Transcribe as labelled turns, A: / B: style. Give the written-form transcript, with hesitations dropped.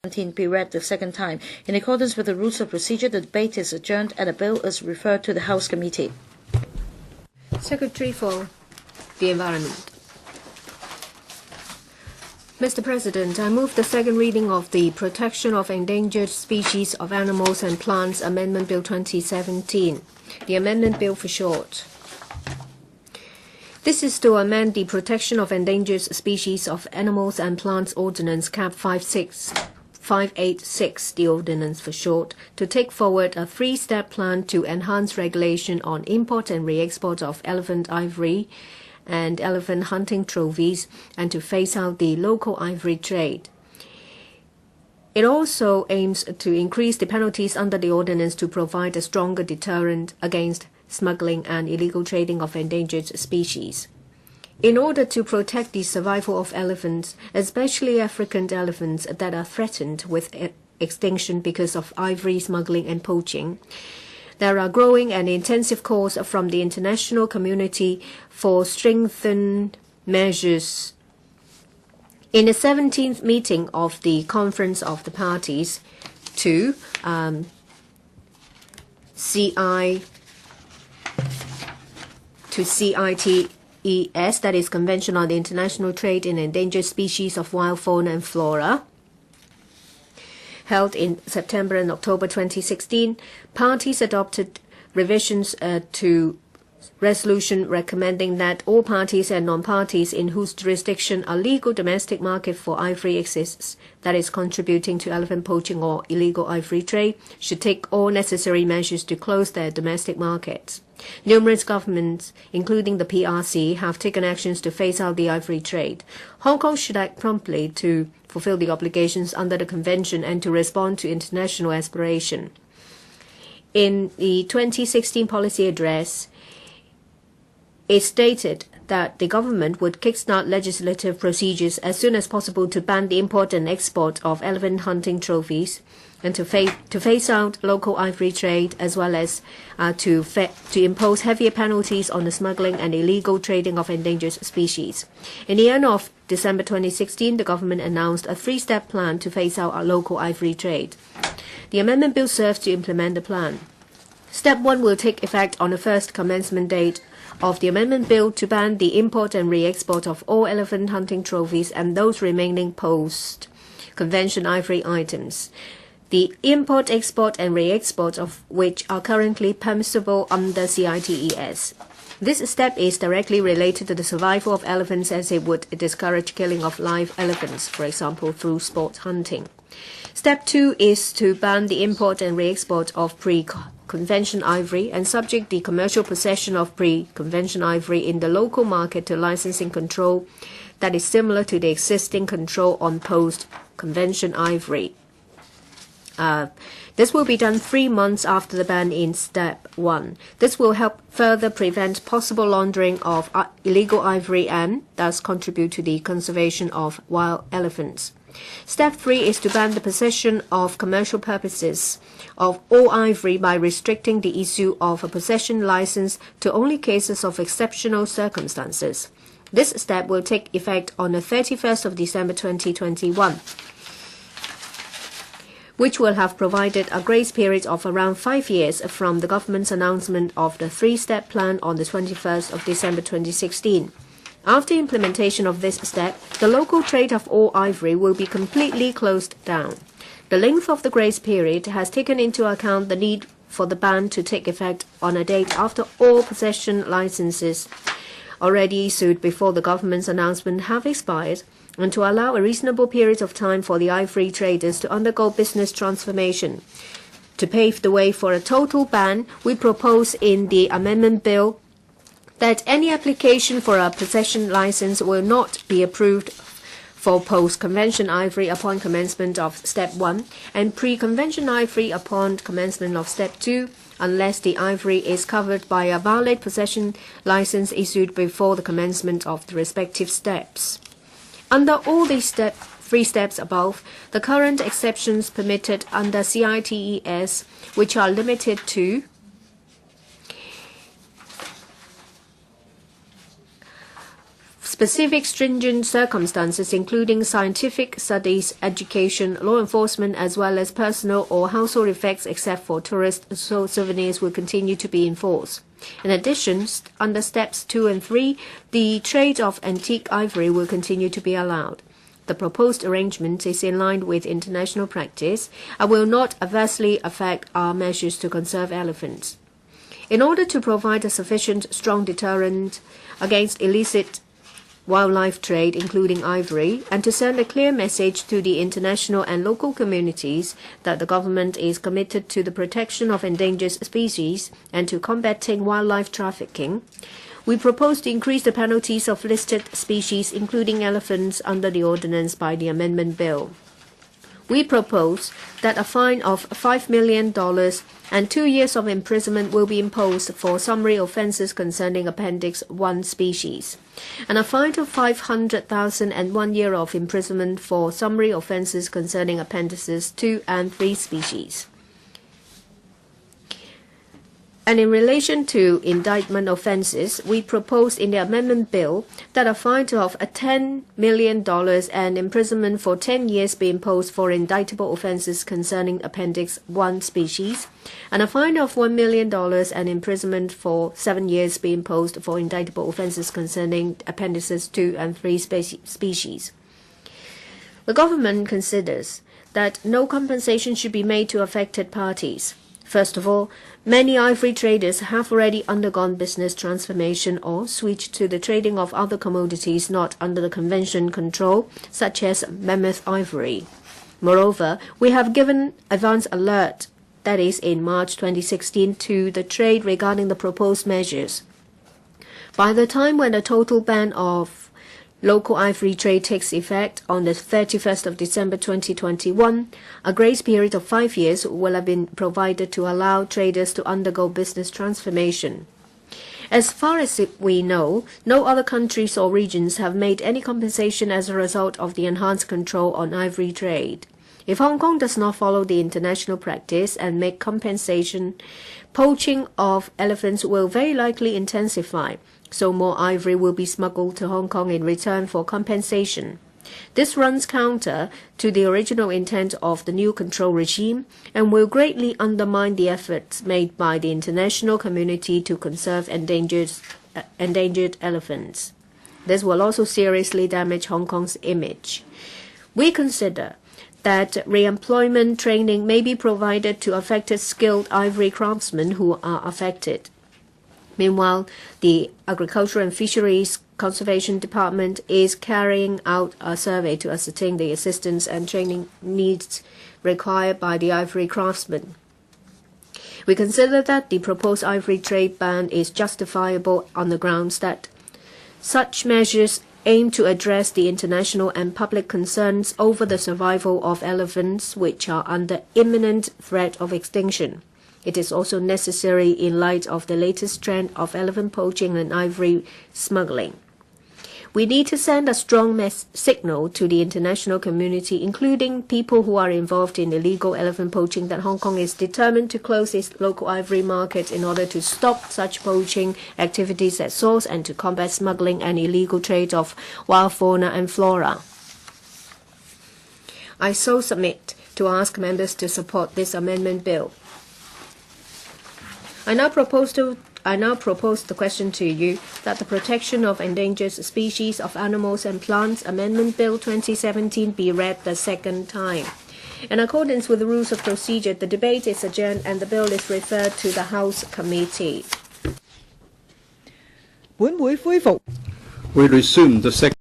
A: II.Bills be read the second time. In accordance with the rules of procedure, the debate is adjourned and the bill is referred to the House Committee.
B: Secretary for the Environment. Mr. President, I move the second reading of the Protection of Endangered Species of Animals and Plants Amendment Bill 2017, the Amendment Bill for short. This is to amend the Protection of Endangered Species of Animals and Plants Ordinance Cap 586, the Ordinance for short, to take forward a three-step plan to enhance regulation on import and re-export of elephant ivory and elephant hunting trophies, and to phase out the local ivory trade. It also aims to increase the penalties under the ordinance to provide a stronger deterrent against smuggling and illegal trading of endangered species. In order to protect the survival of elephants, especially African elephants that are threatened with extinction because of ivory smuggling and poaching, there are growing and intensive calls from the international community for strengthened measures. In the 17th meeting of the Conference of the Parties to CITES, that is Convention on the International Trade in Endangered Species of Wild Fauna and Flora, held in September and October 2016, parties adopted revisions to resolution recommending that all parties and non-parties in whose jurisdiction a legal domestic market for ivory exists, that is contributing to elephant poaching or illegal ivory trade, should take all necessary measures to close their domestic markets. Numerous governments, including the PRC, have taken actions to phase out the ivory trade. Hong Kong should act promptly to fulfill the obligations under the Convention and to respond to international aspiration. In the 2016 policy address, it stated that the government would kickstart legislative procedures as soon as possible to ban the import and export of elephant hunting trophies and to phase out local ivory trade, as well as to impose heavier penalties on the smuggling and illegal trading of endangered species. In the end of December 2016, the government announced a three-step plan to phase out our local ivory trade. The amendment bill serves to implement the plan. Step 1 will take effect on the first commencement date of the amendment bill to ban the import and re-export of all elephant hunting trophies and those remaining post-convention ivory items, the import, export and re-export of which are currently permissible under CITES. This step is directly related to the survival of elephants, as it would discourage killing of live elephants, for example, through sport hunting. Step 2 is to ban the import and re-export of pre-convention ivory and subject the commercial possession of pre-convention ivory in the local market to licensing control that is similar to the existing control on post-convention ivory. This will be done 3 months after the ban in Step 1. This will help further prevent possible laundering of illegal ivory and thus contribute to the conservation of wild elephants. Step 3 is to ban the possession of commercial purposes of all ivory by restricting the issue of a possession license to only cases of exceptional circumstances. This step will take effect on the 31st of December 2021. Which will have provided a grace period of around 5 years from the government's announcement of the three-step plan on the 21st of December 2016. After implementation of this step, the local trade of all ivory will be completely closed down. The length of the grace period has taken into account the need for the ban to take effect on a date after all possession licenses already issued before the government's announcement have expired, and to allow a reasonable period of time for the ivory traders to undergo business transformation. To pave the way for a total ban, we propose in the amendment bill that any application for a possession license will not be approved for post-convention ivory upon commencement of Step 1 and pre-convention ivory upon commencement of Step 2, unless the ivory is covered by a valid possession license issued before the commencement of the respective steps. Under all these three steps above, the current exceptions permitted under CITES, which are limited to specific stringent circumstances including scientific studies, education, law enforcement, as well as personal or household effects except for tourist souvenirs will continue to be enforced. In addition, under steps 2 and 3, the trade of antique ivory will continue to be allowed. The proposed arrangement is in line with international practice and will not adversely affect our measures to conserve elephants. In order to provide a sufficient strong deterrent against illicit wildlife trade, including ivory, and to send a clear message to the international and local communities that the government is committed to the protection of endangered species and to combating wildlife trafficking, we propose to increase the penalties of listed species, including elephants, under the ordinance by the Amendment Bill. We propose that a fine of $5 million and 2 years of imprisonment will be imposed for summary offences concerning Appendix 1 species, and a fine of $500,000 and 1 year of imprisonment for summary offences concerning Appendices 2 and 3 species. And in relation to indictment offences, we propose in the Amendment Bill that a fine of $10 million and imprisonment for 10 years be imposed for indictable offences concerning Appendix 1 species, and a fine of $1 million and imprisonment for 7 years be imposed for indictable offences concerning Appendices 2 and 3 species. The government considers that no compensation should be made to affected parties. First of all, many ivory traders have already undergone business transformation or switched to the trading of other commodities not under the convention control, such as mammoth ivory. Moreover, we have given advance alert, that is in March 2016, to the trade regarding the proposed measures. By the time when the total ban of local ivory trade takes effect on the 31st of December 2021, a grace period of 5 years will have been provided to allow traders to undergo business transformation. As far as we know, no other countries or regions have made any compensation as a result of the enhanced control on ivory trade. If Hong Kong does not follow the international practice and make compensation, poaching of elephants will very likely intensify, so more ivory will be smuggled to Hong Kong in return for compensation. This runs counter to the original intent of the new control regime and will greatly undermine the efforts made by the international community to conserve endangered elephants. This will also seriously damage Hong Kong's image. We consider that re-employment training may be provided to affected skilled ivory craftsmen who are affected. Meanwhile, the Agriculture and Fisheries Conservation Department is carrying out a survey to ascertain the assistance and training needs required by the ivory craftsmen. We consider that the proposed ivory trade ban is justifiable on the grounds that such measures aim to address the international and public concerns over the survival of elephants which are under imminent threat of extinction. It is also necessary in light of the latest trend of elephant poaching and ivory smuggling. We need to send a strong signal to the international community, including people who are involved in illegal elephant poaching, that Hong Kong is determined to close its local ivory market in order to stop such poaching activities at source and to combat smuggling and illegal trade of wild fauna and flora. I so submit to ask members to support this amendment bill. I now propose the question to you that the Protection of Endangered Species of Animals and Plants Amendment Bill 2017 be read the second time. In accordance with the rules of procedure, the debate is adjourned and the bill is referred to the House Committee.
C: We resume the second